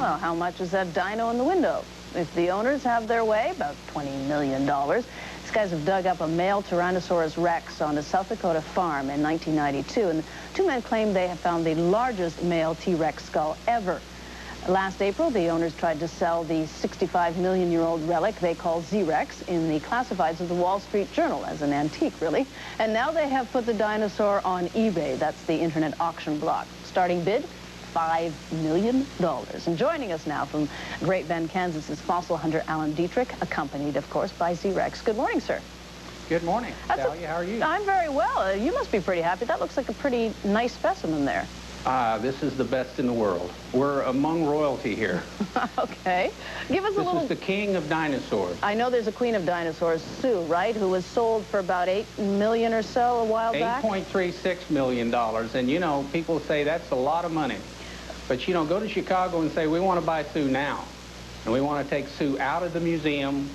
Well, how much is that dino in the window? If the owners have their way, about $20 million. These guys have dug up a male Tyrannosaurus rex on a South Dakota farm in 1992, and the two men claim they have found the largest male T-Rex skull ever. Last April, the owners tried to sell the 65-million-year-old relic they call Z-Rex in the classifieds of the Wall Street Journal as an antique, really. And now they have put the dinosaur on eBay. That's the internet auction block. Starting bid, $5 million. And joining us now from Great Bend, Kansas, is fossil hunter Alan Detrich, accompanied, of course, by Z-Rex. Good morning, sir. Good morning. Dahlia, how are you? I'm very well. You must be pretty happy. That looks like a pretty nice specimen there. This is the best in the world. We're among royalty here. Okay. Give us a little... This is the king of dinosaurs. I know there's a queen of dinosaurs, Sue, right, who was sold for about $8 million or so a while back? $8.36 million. And, you know, people say that's a lot of money. But, you know, go to Chicago and say, we want to buy Sue now. And we want to take Sue out of the museum,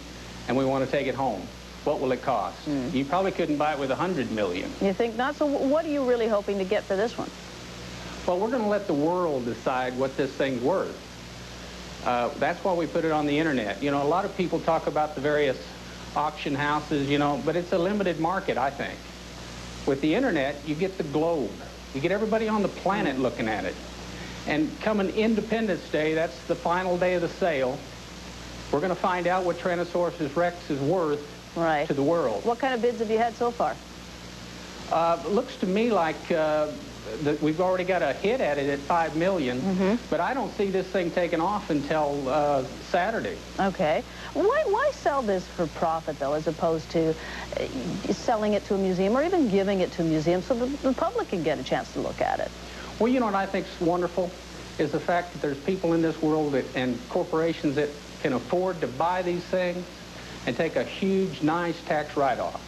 and we want to take it home. What will it cost? You probably couldn't buy it with $100 million. You think not? So what are you really hoping to get for this one? Well, we're going to let the world decide what this thing's worth. That's why we put it on the internet. You know, a lot of people talk about the various auction houses, you know, but it's a limited market, I think. With the internet, you get the globe. You get everybody on the planet looking at it. And coming Independence Day, that's the final day of the sale, we're going to find out what Tyrannosaurus Rex is worth to the world. What kind of bids have you had so far? It looks to me like we've already got a hit at it at $5 million, but I don't see this thing taking off until Saturday. Okay. Why sell this for profit, though, as opposed to selling it to a museum or even giving it to a museum so the public can get a chance to look at it? Well, you know what I think is wonderful is the fact that there's people in this world and corporations that can afford to buy these things and take a huge, nice tax write-off.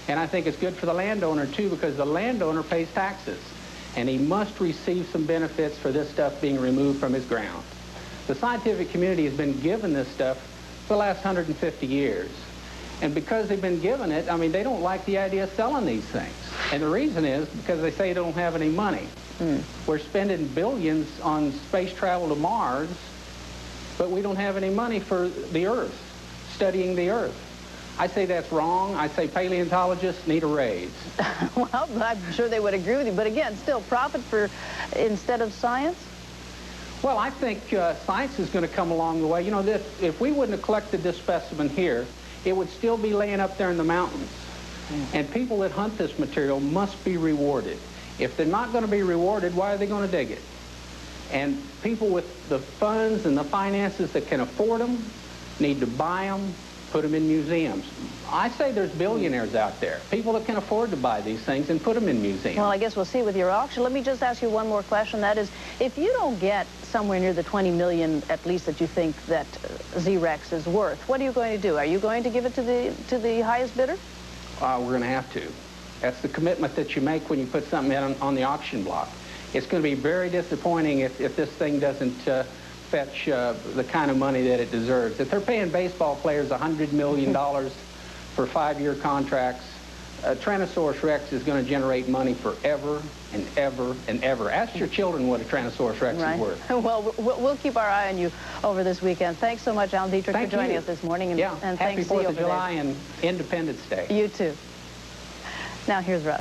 And I think it's good for the landowner, too, because the landowner pays taxes, and he must receive some benefits for this stuff being removed from his ground. The scientific community has been given this stuff for the last 150 years. And because they've been given it, I mean, they don't like the idea of selling these things. And the reason is because they say they don't have any money. We're spending billions on space travel to Mars, but we don't have any money for the Earth, studying the Earth. I say that's wrong. I say paleontologists need a raise. Well, I'm sure they would agree with you. But again, still profit instead of science? Well, I think science is going to come along the way. You know, if we wouldn't have collected this specimen here, it would still be laying up there in the mountains. And people that hunt this material must be rewarded. If they're not going to be rewarded, why are they going to dig it? And people with the funds and the finances that can afford them need to buy them, put them in museums. I say there's billionaires out there, people that can afford to buy these things and put them in museums. Well, I guess we'll see with your auction. Let me just ask you one more question. That is, if you don't get somewhere near the $20 million, at least, that you think that Z-Rex is worth, what are you going to do? Are you going to give it to the highest bidder? We're going to have to. That's the commitment that you make when you put something in on the auction block. It's going to be very disappointing if this thing doesn't fetch the kind of money that it deserves. If they're paying baseball players $100 million for 5-year contracts, Tyrannosaurus Rex is going to generate money forever and ever and ever. Ask your children what a Tyrannosaurus Rex is worth. Well, we'll keep our eye on you over this weekend. Thanks so much, Alan Detrich, for joining us this morning. And, and Happy 4th of July and Independence Day. You too. Now, here's Russ.